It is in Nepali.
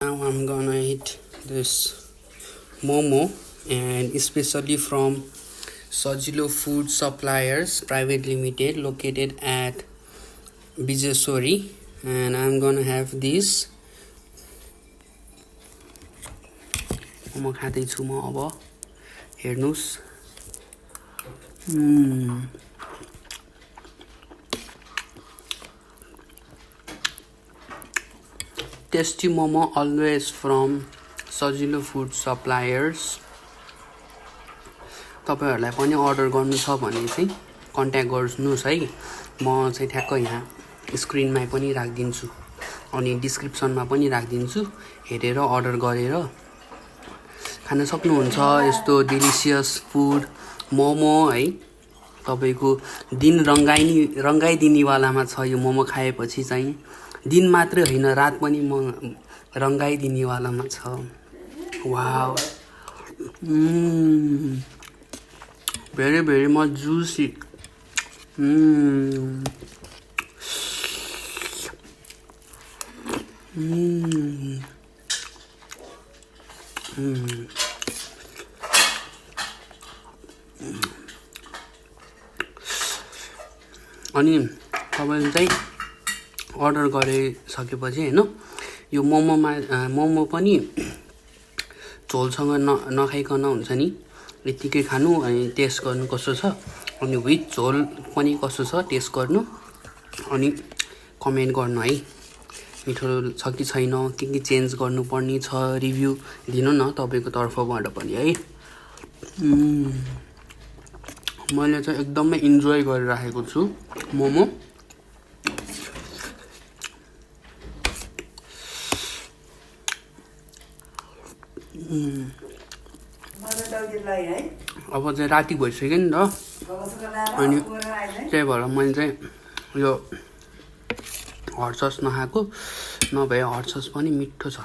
Now I'm gonna eat this momo, and especially from Sajilo Food Suppliers Private Limited, located at Bijasori, and I'm gonna have this momo खाँदैछु म अब हेर्नुस् tasty momo always from Sajilo Food Suppliers. तपाईहरुलाई पनि अर्डर गर्नु छ भने चाहिँ कन्ट्याक्ट गर्नुस् है। म चाहिँ ठ्याक्क यहाँ स्क्रिनमा पनि राखिदिन्छु अनि डिस्क्रिप्सनमा पनि राखिदिन्छु, हेरेर अर्डर गरेर खान सक्नुहुन्छ। यस्तो डिलिशियस फुड मोमो है, तपाईको दिन रंगाइदिने वालामा छ। यो मोमो खाएपछि चाहिँ दिन मात्र हैन, रात पनि रंगाइदिने वालामा छ। Wow, very very much juicy. अनि तपाईले चाहिँ अर्डर गरिसकेपछि हैन, यो मोमो पनि झोलसँग नखाइकन हुन्छ नि, यतिकै खानु अनि टेस्ट गर्नु कस्तो छ, अनि विथ झोल पनि कस्तो छ टेस्ट गर्नु, अनि कमेन्ट गर्नु है, मिठो छ कि छैन, के चेन्ज गर्नुपर्ने छ, रिभ्यू दिनु न तपाईको तर्फबाट पनि है। मैले चाहिँ एकदमै इन्जोय गरिरहेको छु मोमो। अब चाहिँ राति भइसक्यो नि त, अनि त्यही भएर मैले चाहिँ यो हट सस नखाएको, नभए हट सस पनि मिठो छ।